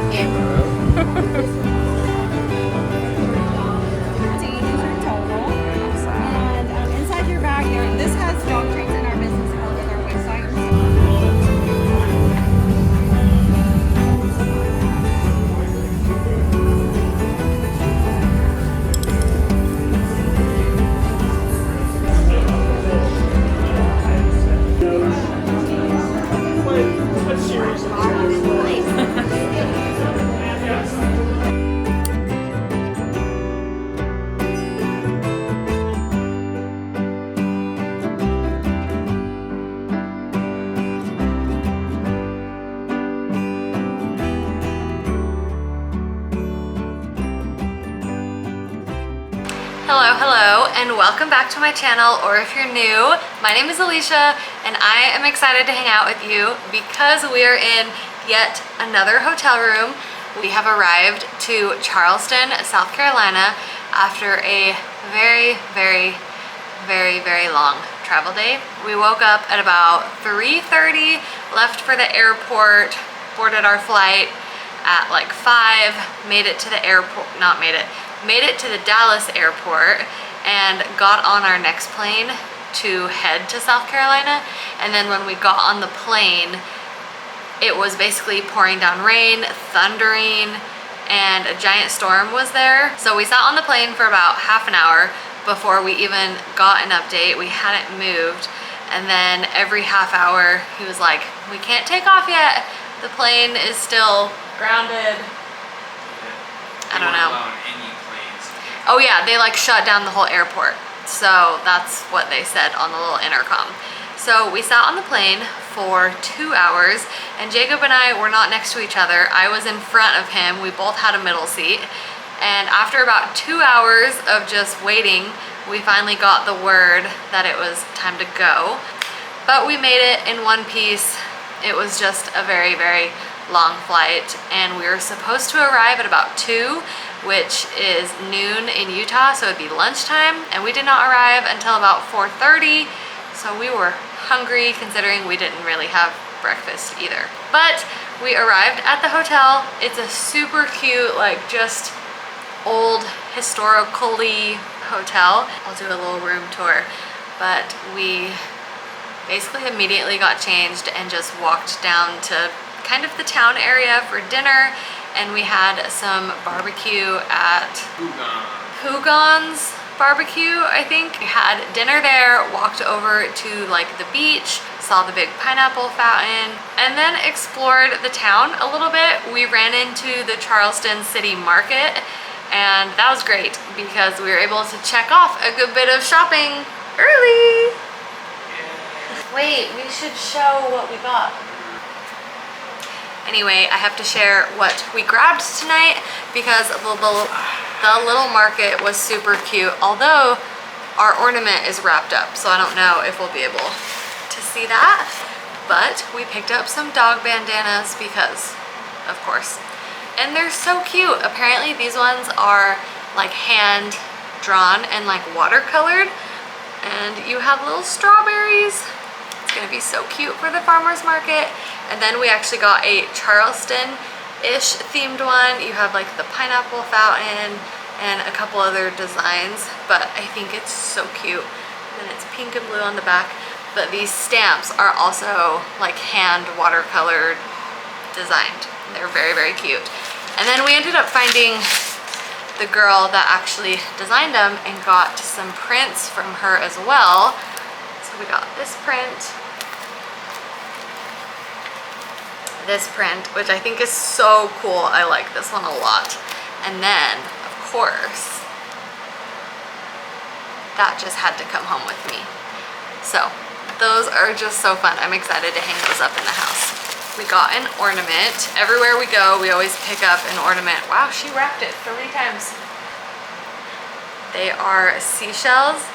And inside your bag, this has dog treats in our business card with our website. Hello, and welcome back to my channel, or if you're new, my name is Alicia, and I am excited to hang out with you because we are in yet another hotel room. We have arrived to Charleston, South Carolina after a very long travel day. We woke up at about 3:30, left for the airport, boarded our flight at like 5, made it to the airport, made it to the Dallas airport and got on our next plane to head to South Carolina. And then when we got on the plane, it was basically pouring down rain, thundering, and a giant storm was there. So we sat on the plane for about half an hour before we even got an update. We hadn't moved. And then every half hour, he was like, we can't take off yet. The plane is still grounded. I don't know. Oh yeah, they like shut down the whole airport. So that's what they said on the little intercom. So we sat on the plane for 2 hours, and Jacob and I were not next to each other. I was in front of him. We both had a middle seat. And after about 2 hours of just waiting, we finally got the word that it was time to go. But we made it in one piece. It was just a very long flight, and we were supposed to arrive at about 2, which is noon in Utah, so it'd be lunchtime, and we did not arrive until about 4:30, so we were hungry considering we didn't really have breakfast either. But we arrived at the hotel. It's a super cute, like just old historically hotel. I'll do a little room tour, but we basically immediately got changed and just walked down to kind of the town area for dinner, and we had some barbecue at Hugon's Barbecue, I think. We had dinner there, walked over to like the beach, saw the big pineapple fountain, and then explored the town a little bit. We ran into the Charleston City Market, and that was great because we were able to check off a good bit of shopping early. Wait, we should show what we got. Anyway, I have to share what we grabbed tonight because the little market was super cute, although our ornament is wrapped up, so I don't know if we'll be able to see that. But we picked up some dog bandanas because, of course. And they're so cute. Apparently these ones are like hand drawn and like watercolored, and you have little strawberries. It's gonna be so cute for the farmer's market. And then we actually got a Charleston-ish themed one. You have like the pineapple fountain and a couple other designs, but I think it's so cute. And it's pink and blue on the back, but these stamps are also like hand watercolored designed. They're very cute. And then we ended up finding the girl that actually designed them and got some prints from her as well. So we got this print, which I think is so cool. I like this one a lot. And then, of course, that just had to come home with me. So those are just so fun. I'm excited to hang those up in the house. We got an ornament. Everywhere we go, we always pick up an ornament. Wow, she wrapped it 3 times. They are seashells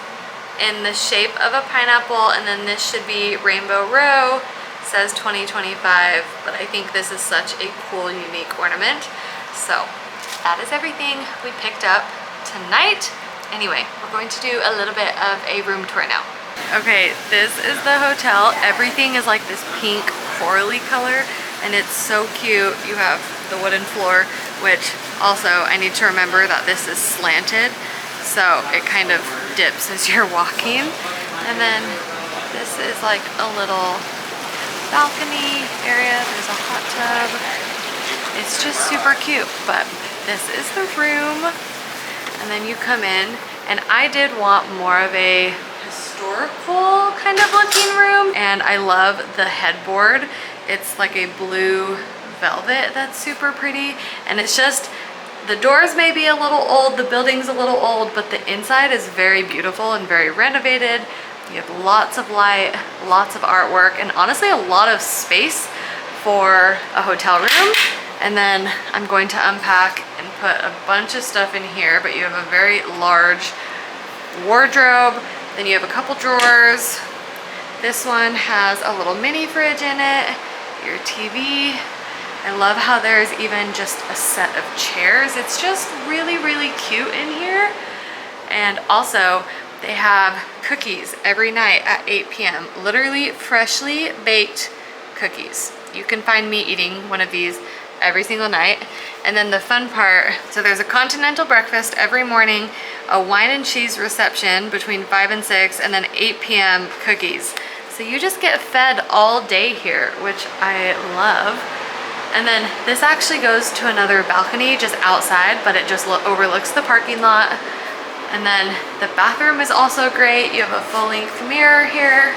in the shape of a pineapple, and then this should be Rainbow Row. Says 2025, but I think this is such a cool, unique ornament. So that is everything we picked up tonight. Anyway, we're going to do a little bit of a room tour now. Okay, this is the hotel. Everything is like this pink corally color, and it's so cute. You have the wooden floor, which also I need to remember that this is slanted, so it kind of dips as you're walking. And then this is like a little balcony area. There's a hot tub. It's just super cute, but this is the room. And then you come in, and I did want more of a historical kind of looking room, and I love the headboard. It's like a blue velvet that's super pretty, and it's just, the doors may be a little old, the building's a little old, but the inside is very beautiful and very renovated. You have lots of light, lots of artwork, and honestly a lot of space for a hotel room. And then I'm going to unpack and put a bunch of stuff in here, but you have a very large wardrobe. Then you have a couple drawers. This one has a little mini fridge in it, your TV. I love how there's even just a set of chairs. It's just really, really cute in here. And also they have cookies every night at 8 p.m. Literally freshly baked cookies. You can find me eating one of these every single night. And then the fun part, so there's a continental breakfast every morning, a wine and cheese reception between 5 and 6, and then 8 p.m. cookies. So you just get fed all day here, which I love. And then this actually goes to another balcony just outside, but it just overlooks the parking lot. And then the bathroom is also great. You have a full-length mirror here.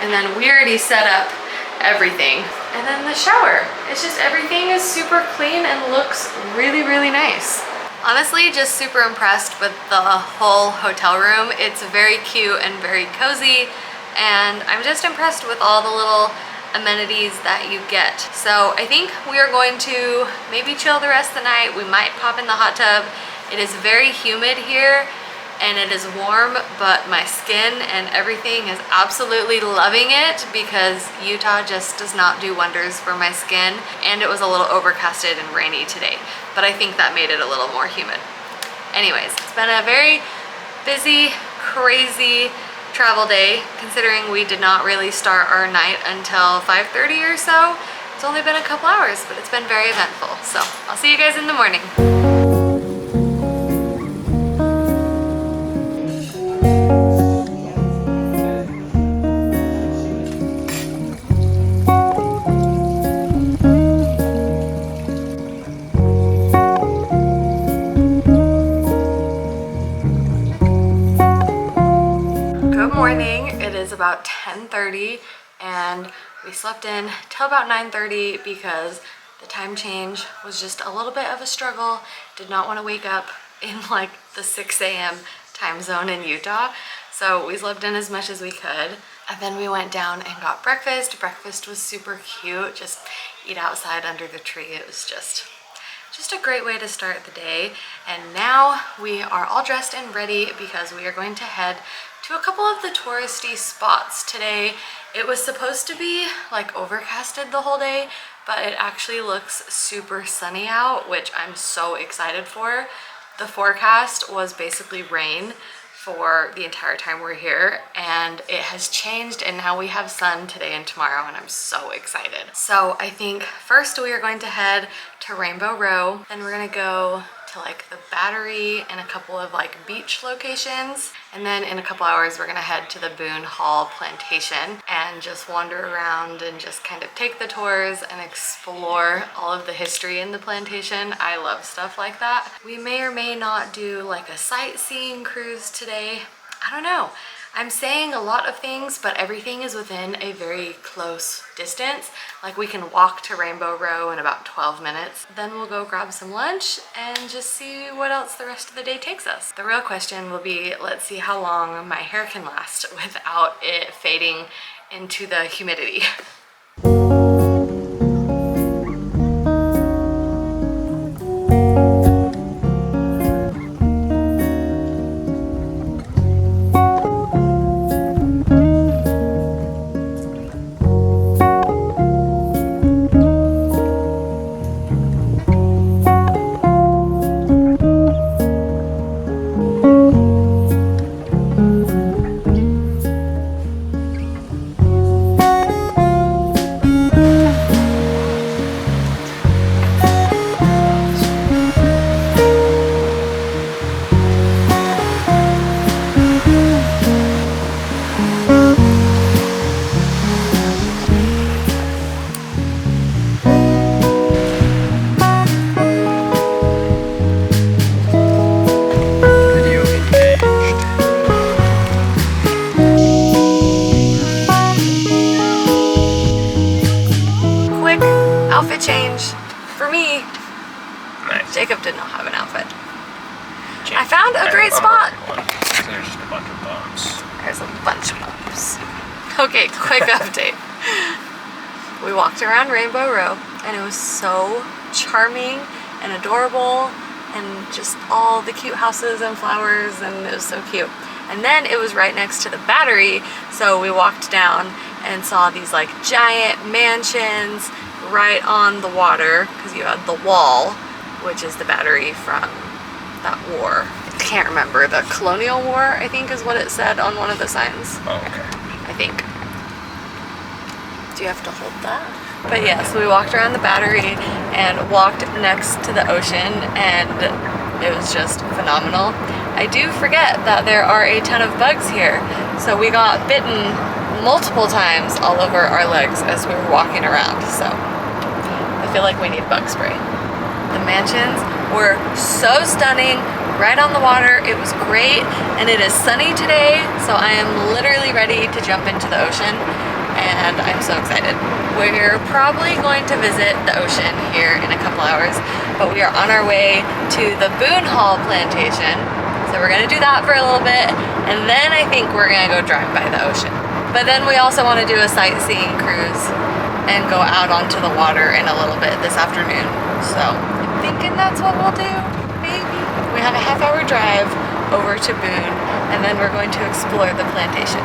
And then we already set up everything. And then the shower. It's just, everything is super clean and looks really, really nice. Honestly, just super impressed with the whole hotel room. It's very cute and very cozy, and I'm just impressed with all the little amenities that you get. So I think we are going to maybe chill the rest of the night. We might pop in the hot tub. It is very humid here and it is warm, but my skin and everything is absolutely loving it because Utah just does not do wonders for my skin, and it was a little overcasted and rainy today, but I think that made it a little more humid. Anyways, it's been a very busy, crazy travel day, considering we did not really start our night until 5:30 or so. It's only been a couple hours, but it's been very eventful. So I'll see you guys in the morning. About 10:30, and we slept in till about 9:30 because the time change was just a little bit of a struggle. Did not want to wake up in like the 6 a.m. time zone in Utah, so we slept in as much as we could. And then we went down and got breakfast. Breakfast was super cute, just eat outside under the tree. It was just a great way to start the day. And now we are all dressed and ready because we are going to head to a couple of the touristy spots today. It was supposed to be like overcasted the whole day, but it actually looks super sunny out, which I'm so excited for. The forecast was basically rain for the entire time we're here, and it has changed, and now we have sun today and tomorrow, and I'm so excited. So I think first we are going to head to Rainbow Row, then we're gonna go to like the Battery and a couple of like beach locations, and then in a couple hours we're gonna head to the Boone Hall Plantation and just wander around and just kind of take the tours and explore all of the history in the plantation. I love stuff like that. We may or may not do like a sightseeing cruise today. I don't know. I'm saying a lot of things, but everything is within a very close distance. Like we can walk to Rainbow Row in about 12 minutes. Then we'll go grab some lunch and just see what else the rest of the day takes us. The real question will be, let's see how long my hair can last without it fading into the humidity. me. Nice. Jacob did not have an outfit. Jake. I found a great spot. So there's just a bunch of bumps. There's a bunch of bumps. Okay, quick update. We walked around Rainbow Row and it was so charming and adorable and just all the cute houses and flowers, and it was so cute. And then it was right next to the Battery, so we walked down and saw these like giant mansions right on the water, because you had the wall, which is the Battery from that war. I can't remember, the Colonial War, I think is what it said on one of the signs. Oh, okay. I think. Do you have to hold that? But yeah, so we walked around the Battery and walked next to the ocean, and it was just phenomenal. I do forget that there are a ton of bugs here, so we got bitten multiple times all over our legs as we were walking around, so I feel like we need bug spray. The mansions were so stunning, right on the water. It was great, and it is sunny today, so I am literally ready to jump into the ocean, and I'm so excited. We're probably going to visit the ocean here in a couple hours, but we are on our way to the Boone Hall Plantation, so we're gonna do that for a little bit, and then I think we're gonna go drive by the ocean. But then we also want to do a sightseeing cruise and go out onto the water in a little bit this afternoon, so I'm thinking that's what we'll do, maybe. We have a half-hour drive over to Boone, and then we're going to explore the plantation.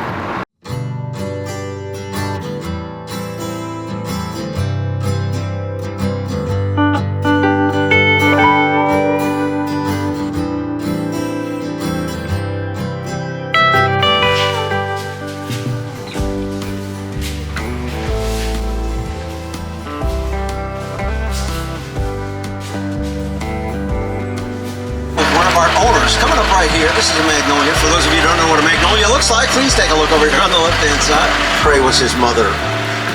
Coming up right here, this is a magnolia. For those of you who don't know what a magnolia looks like, please take a look over here on the left-hand side. McCrae was his mother.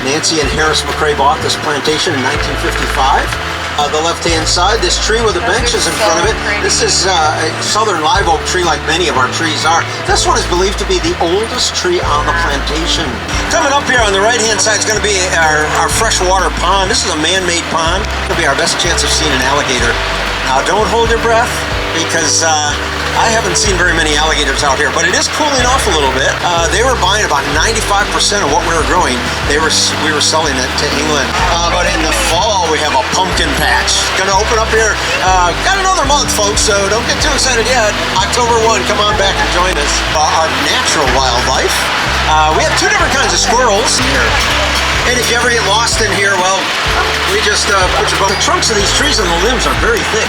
Nancy and Harris McCrae bought this plantation in 1955. The left-hand side, this tree with the benches in front of it, this is a southern live oak tree like many of our trees are. This one is believed to be the oldest tree on the plantation. Coming up here on the right-hand side is going to be our freshwater pond. This is a man-made pond. It'll be our best chance of seeing an alligator. Now, don't hold your breath, because I haven't seen very many alligators out here, but it is cooling off a little bit. They were buying about 95% of what we were growing. We were selling it to England. But in the fall, we have a pumpkin patch. Gonna open up here, got another month, folks, so don't get too excited yet. October 1, come on back and join us. Our natural wildlife. We have two different kinds of squirrels here. And if you ever get lost in here, well, we just put your the trunks of these trees and the limbs are very thick.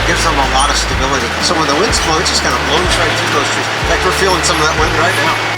Gives them a lot of stability. So when the wind's blowing, it just kind of blows right through those trees. In fact, we're feeling some of that wind right now.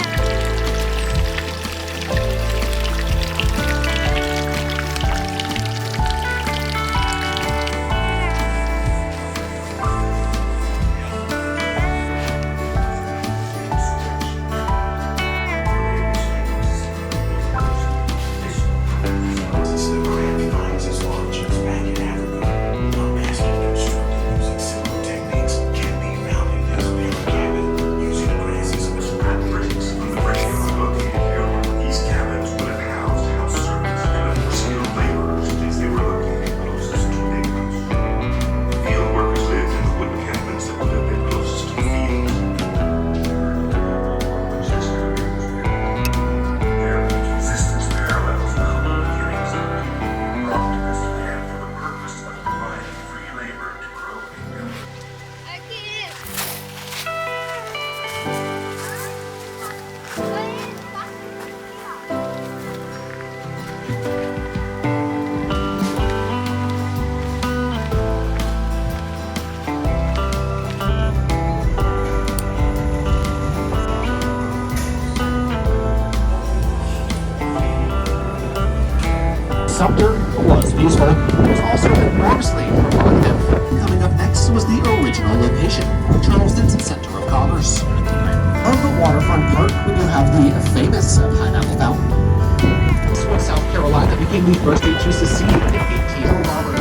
Sumter was peaceful, it was also enormously provocative. Coming up next was the original location, Charleston's center of commerce. On the waterfront park, we will have the famous Pineapple Fountain. South Carolina became the first state to secede in 1811.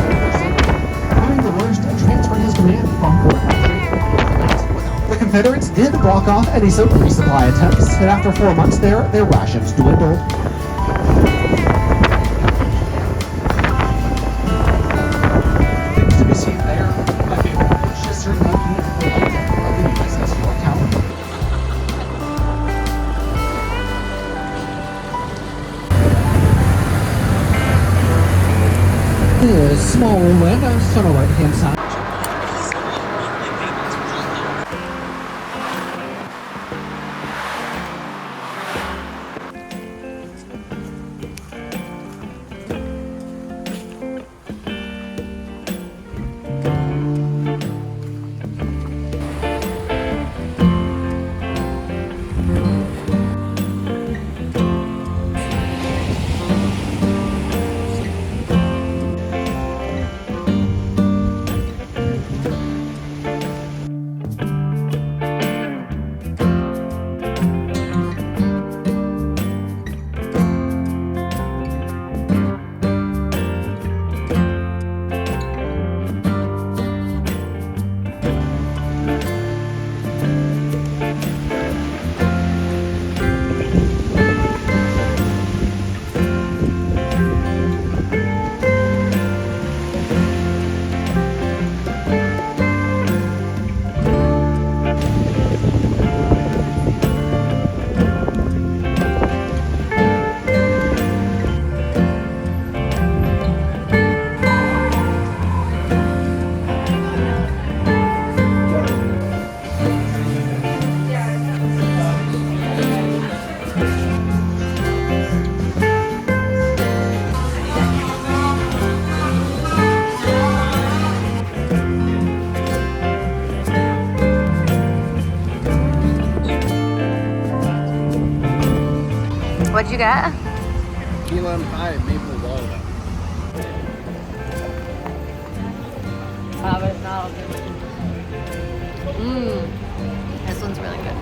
During the worst, transferred his command from Fort McClellan. The Confederates did block off any resupply attempts, and after 4 months there, their rations dwindled. small landhouse on the right-hand side. What'd you get? Key lime pie, maple walnut. This one's really good.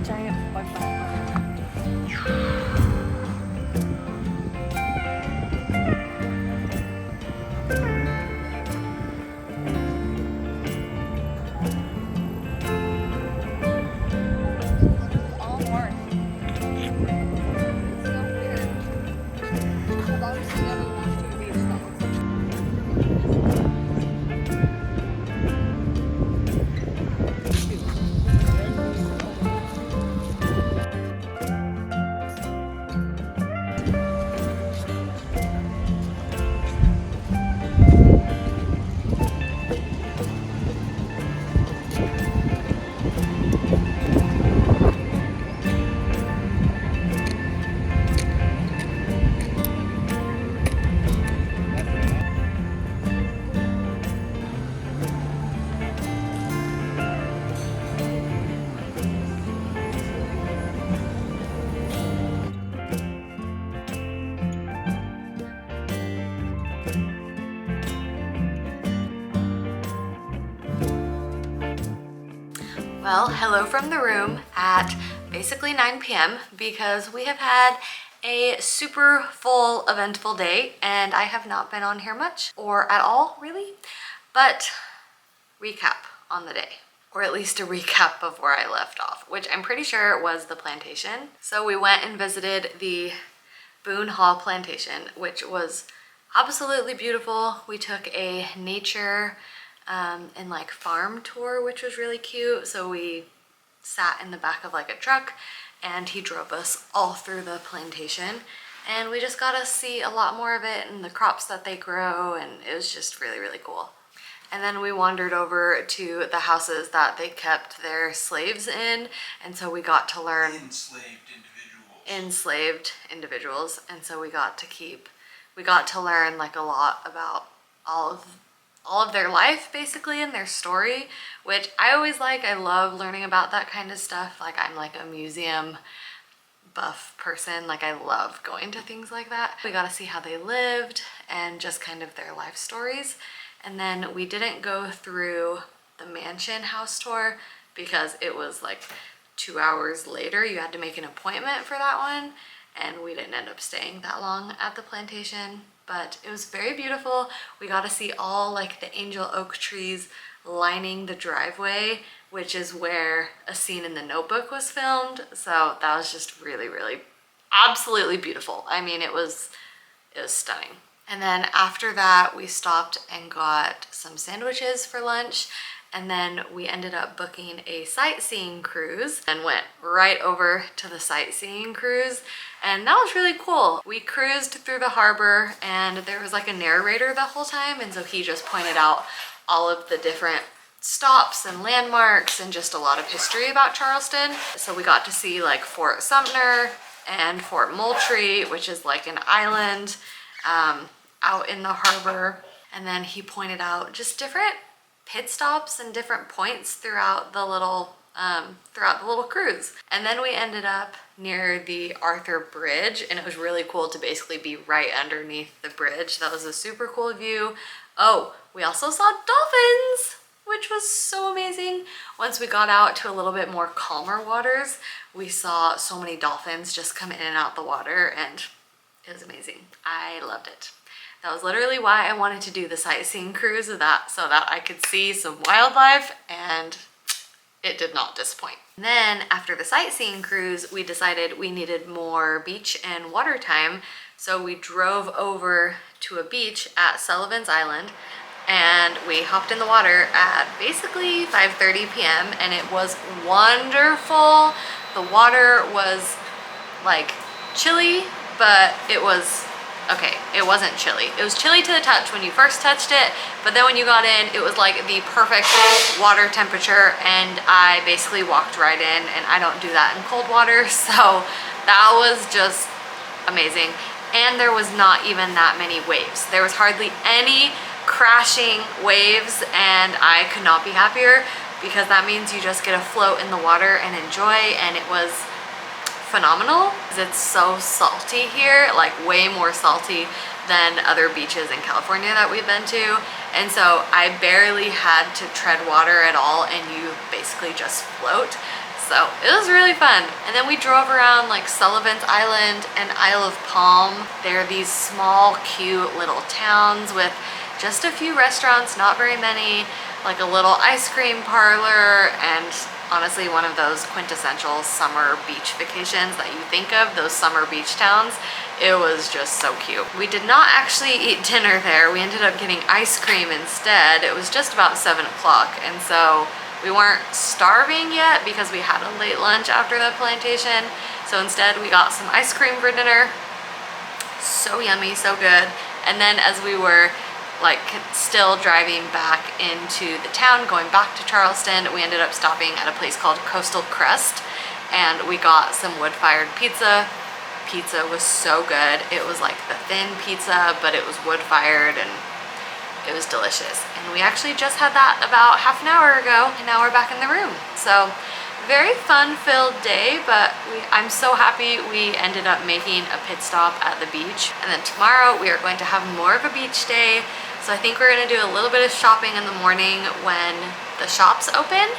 Giant bug bite. All north. It's so weird. I've obviously never walked to a beach that looks like Well, hello from the room at basically 9 p.m. because we have had a super full, eventful day and I have not been on here much or at all, really. But recap on the day, or at least a recap of where I left off, which I'm pretty sure was the plantation. So we went and visited the Boone Hall Plantation, which was absolutely beautiful. We took a nature and like farm tour, which was really cute. So we sat in the back of like a truck and he drove us all through the plantation and we just got to see a lot more of it and the crops that they grow, and it was just really, really cool. And then we wandered over to the houses that they kept their slaves in, and so we got to learn enslaved individuals, and so we got to learn like a lot about all of their life basically and their story, which I always like. I love learning about that kind of stuff. Like, I'm like a museum buff person. Like, I love going to things like that. We got to see how they lived and just kind of their life stories. And then we didn't go through the mansion house tour because it was like 2 hours later. You had to make an appointment for that one, and we didn't end up staying that long at the plantation. But it was very beautiful. We got to see all like the angel oak trees lining the driveway which is where a scene in The Notebook was filmed. So that was just really, really absolutely beautiful. I mean, it was stunning. And then after that, we stopped and got some sandwiches for lunch. And then we ended up booking a sightseeing cruise and went right over to the sightseeing cruise. And that was really cool. We cruised through the harbor and there was like a narrator the whole time. And so he just pointed out all of the different stops and landmarks and just a lot of history about Charleston. So we got to see like Fort Sumter and Fort Moultrie, which is like an island out in the harbor. And then he pointed out just different pit stops and different points throughout the little cruise. And then we ended up near the Arthur Bridge, and it was really cool to basically be right underneath the bridge. That was a super cool view. Oh, we also saw dolphins, which was so amazing. Once we got out to a little bit more calmer waters, we saw so many dolphins just come in and out the water, and it was amazing. I loved it. That was literally why I wanted to do the sightseeing cruise so that I could see some wildlife, and it did not disappoint. And then after the sightseeing cruise, we decided we needed more beach and water time. So we drove over to a beach at Sullivans Island and we hopped in the water at basically 5:30 p.m. and it was wonderful. The water was like chilly, but it was okay, it wasn't chilly. It was chilly to the touch when you first touched it, but then when you got in, it was like the perfect water temperature, and I basically walked right in, and I don't do that in cold water, so that was just amazing. And there was not even that many waves. There was hardly any crashing waves, and I could not be happier because that means you just get to float in the water and enjoy, and it was phenomenal. It's so salty here, like way more salty than other beaches in California that we've been to. And so I barely had to tread water at all, and you basically just float. So it was really fun. And then we drove around like Sullivans Island and Isle of Palm. They're these small, cute little towns with just a few restaurants, not very many, like a little ice cream parlor, and honestly one of those quintessential summer beach vacations that you think of, those summer beach towns. It was just so cute. We did not actually eat dinner there. We ended up getting ice cream instead. It was just about 7 o'clock, and so we weren't starving yet because we had a late lunch after the plantation. So instead we got some ice cream for dinner. So yummy, so good. And then as we were like still driving back into the town, going back to Charleston, we ended up stopping at a place called Coastal Crust, and we got some wood-fired pizza. Pizza was so good. It was like the thin pizza, but it was wood-fired, and it was delicious. And we actually just had that about half an hour ago, and now we're back in the room. So very fun-filled day, but I'm so happy we ended up making a pit stop at the beach. And then tomorrow we are going to have more of a beach day. So I think we're gonna do a little bit of shopping in the morning when the shops open.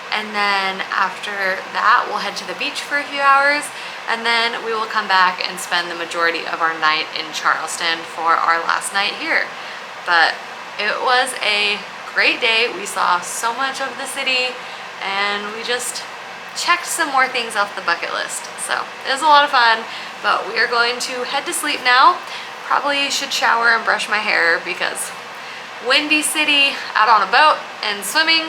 And then after that, we'll head to the beach for a few hours. And then we will come back and spend the majority of our night in Charleston for our last night here. But it was a great day. We saw so much of the city, and we just checked some more things off the bucket list. So it was a lot of fun, but we are going to head to sleep now. Probably should shower and brush my hair because windy city out on a boat and swimming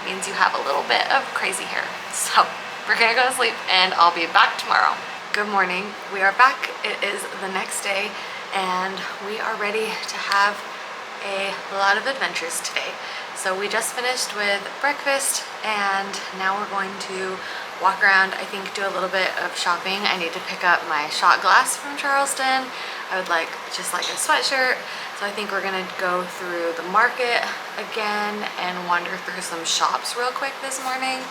means you have a little bit of crazy hair. So we're gonna go to sleep and I'll be back tomorrow. Good morning, we are back. It is the next day and we are ready to have a lot of adventures today. So we just finished with breakfast and now we're going to walk around, I think do a little bit of shopping. I need to pick up my shot glass from Charleston. I would like just like a sweatshirt. So I think we're gonna go through the market again and wander through some shops real quick this morning,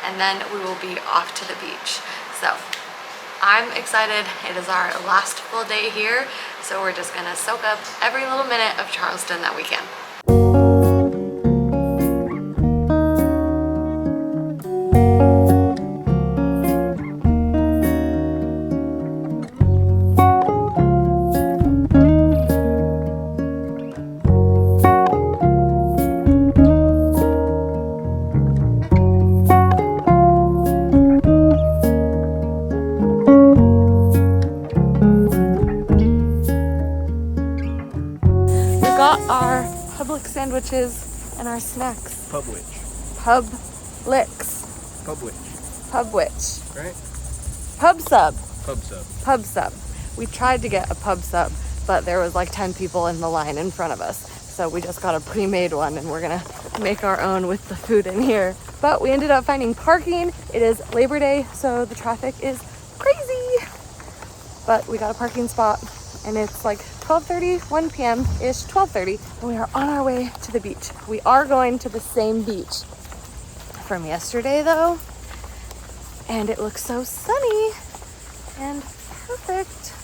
and then we will be off to the beach. So I'm excited. It is our last full day here, so we're just gonna soak up every little minute of Charleston that we can. sandwiches and our snacks. Publix. Publix. Publix. Pubwich. Right? Pub sub. Pub sub. Pub sub. We tried to get a pub sub, but there was like 10 people in the line in front of us. So we just got a pre-made one and we're gonna make our own with the food in here. But we ended up finding parking. It is Labor Day, so the traffic is crazy. But we got a parking spot and it's like 12:30, 1 p.m.-ish, 12:30, and we are on our way to the beach. We are going to the same beach from yesterday though, and it looks so sunny and perfect.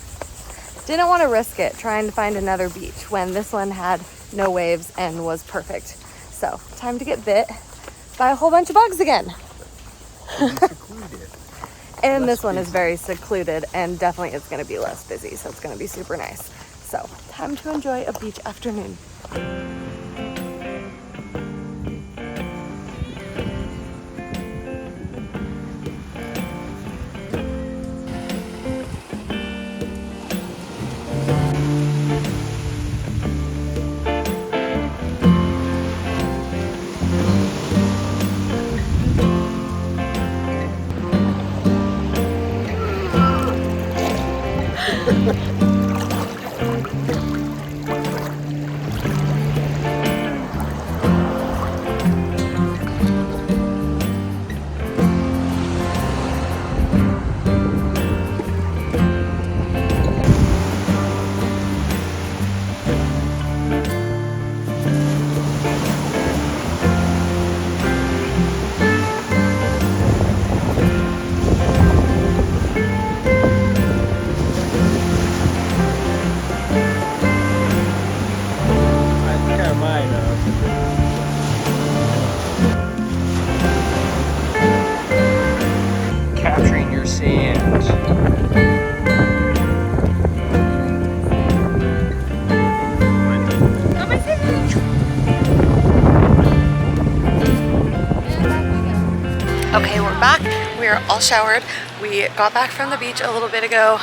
Didn't want to risk it trying to find another beach when this one had no waves and was perfect. So time to get bit by a whole bunch of bugs again. And this one is very secluded and definitely it's going to be less busy, so it's going to be super nice. So time to enjoy a beach afternoon. Capturing your sand. Okay, we're back. We are all showered. We got back from the beach a little bit ago,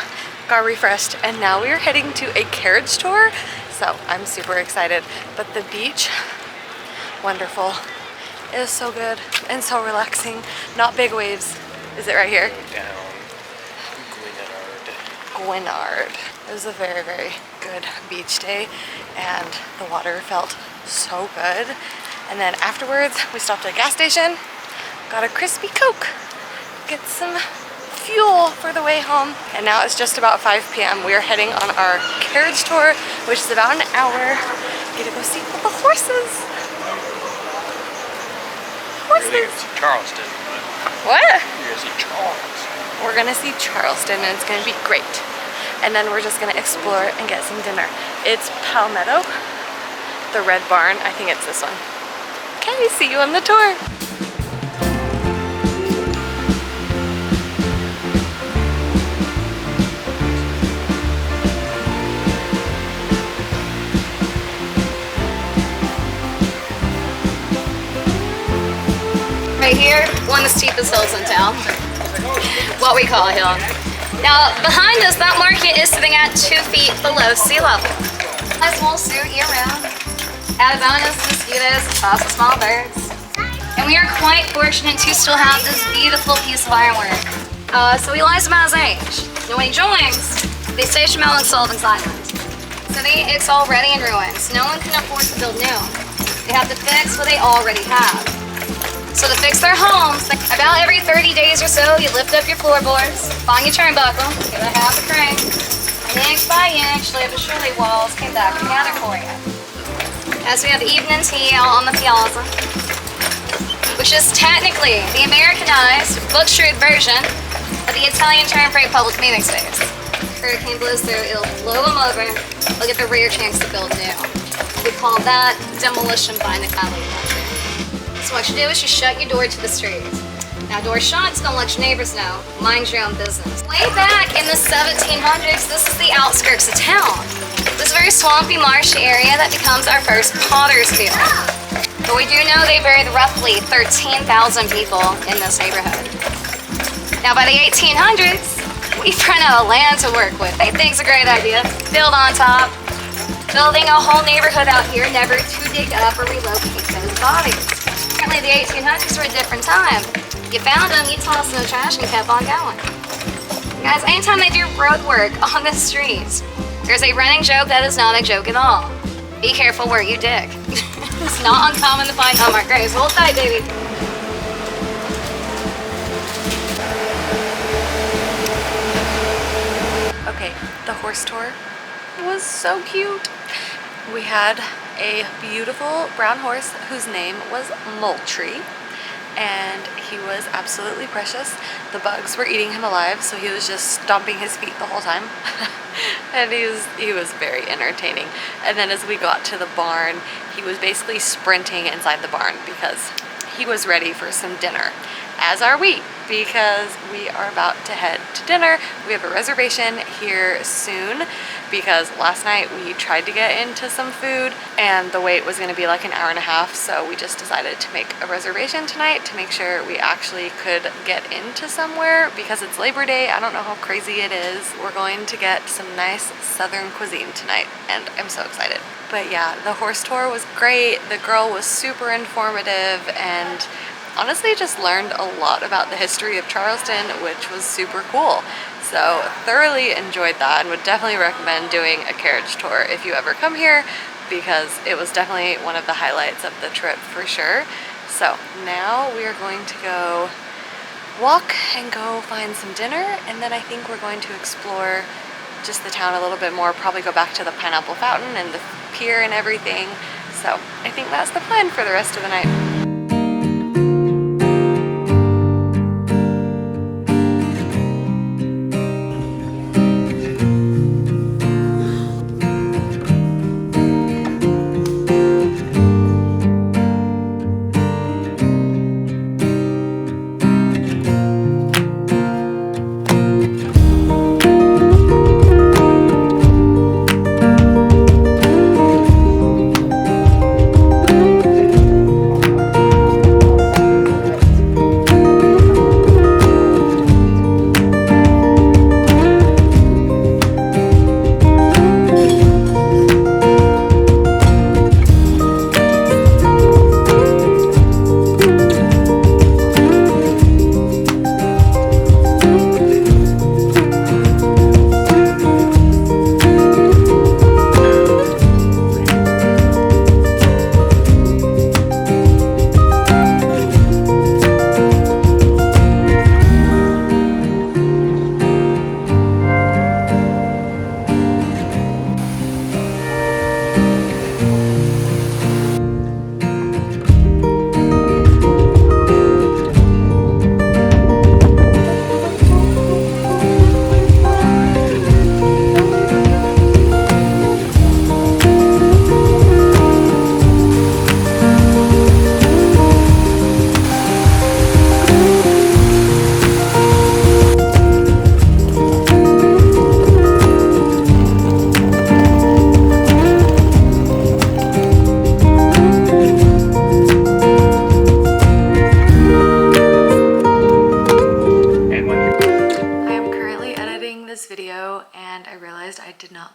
got refreshed, and now we are heading to a carriage tour. So I'm super excited. But the beach, wonderful. It is so good and so relaxing. Not big waves. Is it right here? Down Gwynard. It was a very, very good beach day and the water felt so good. And then afterwards we stopped at a gas station, got a crispy Coke, get some fuel for the way home. And now it's just about 5 p.m. We are heading on our carriage tour, which is about an hour. Get to go see all the horses. You're gonna see Charleston. What? You're gonna see Charleston. We're gonna see Charleston and it's gonna be great. And then we're just gonna explore and get some dinner. It's Palmetto, the Red Barn. I think it's this one. Okay, see you on the tour. Right here, one of the steepest hills in town. What we call a hill. Now, behind us, that market is sitting at 2 feet below sea level. Nice wool suit year round. Add bonus mosquitoes, lots of small birds. And we are quite fortunate to still have this beautiful piece of ironwork. So he lies about his age. And when he joins, they station him out on Sullivans Island. So it's already in ruins. No one can afford to build new. They have to fix what they already have. So to fix their homes, about every 30 days or so, you lift up your floorboards, find your turnbuckle, give it half a crank, and inch by inch, slowly but surely walls came back together for you. As we have evening tea out on the piazza, which is technically the Americanized, butchered version of the Italian term for a public meeting space. Hurricane blows through, it'll blow them over, they'll get the rare chance to build new. We call that demolition by Natalie. So what you do is you shut your door to the street. Now door shut, don't let your neighbors know. Mind your own business. Way back in the 1700s, this is the outskirts of town. This very swampy, marshy area that becomes our first potter's field. But we do know they buried roughly 13,000 people in this neighborhood. Now by the 1800s, we've run out of land to work with. They think it's a great idea. Build on top. building a whole neighborhood out here, never to dig up or relocate those bodies. Apparently the 1800s were a different time. You found them, you tossed them in the trash and kept on going. Guys, anytime they do road work on the streets, there's a running joke that is not a joke at all. Be careful where you dig. It's not uncommon to find unmarked graves. Hold tight, baby. Okay, the horse tour was so cute. We had a beautiful brown horse whose name was Moultrie, and he was absolutely precious. The bugs were eating him alive, so he was just stomping his feet the whole time. And he was very entertaining. And then as we got to the barn, he was basically sprinting inside the barn because he was ready for some dinner, as are we, because we are about to head to dinner. We have a reservation here soon because last night we tried to get into some food and the wait was going to be like an hour and a half, so we just decided to make a reservation tonight to make sure we actually could get into somewhere because it's Labor Day. I don't know how crazy it is. We're going to get some nice southern cuisine tonight and I'm so excited. But yeah, the horse tour was great. The girl was super informative and honestly just learned a lot about the history of Charleston, which was super cool. So thoroughly enjoyed that and would definitely recommend doing a carriage tour if you ever come here because it was definitely one of the highlights of the trip for sure. So now we are going to go walk and go find some dinner, and then I think we're going to explore just the town a little bit more, probably go back to the Pineapple Fountain and the pier and everything. So I think that's the plan for the rest of the night.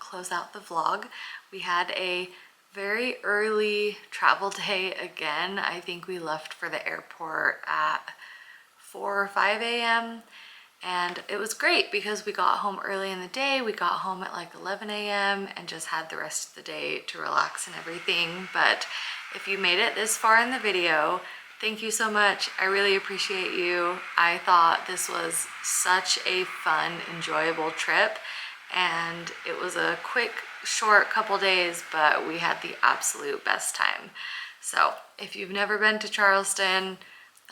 Close out the vlog. We had a very early travel day again. I think we left for the airport at 4 or 5 a.m. and it was great because we got home early in the day. We got home at like 11 a.m. and just had the rest of the day to relax and everything. But if you made it this far in the video, thank you so much. I really appreciate you. I thought this was such a fun, enjoyable trip. And it was a quick, short couple days, but we had the absolute best time. So if you've never been to Charleston,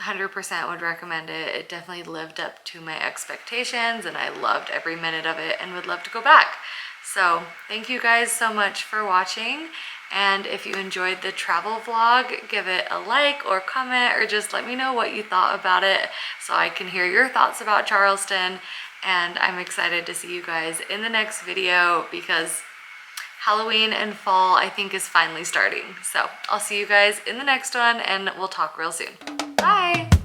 100% would recommend it. It definitely lived up to my expectations and I loved every minute of it and would love to go back. So thank you guys so much for watching. And if you enjoyed the travel vlog, give it a like or comment or just let me know what you thought about it so I can hear your thoughts about Charleston. And I'm excited to see you guys in the next video because Halloween and fall I think is finally starting. So I'll see you guys in the next one and we'll talk real soon. Bye!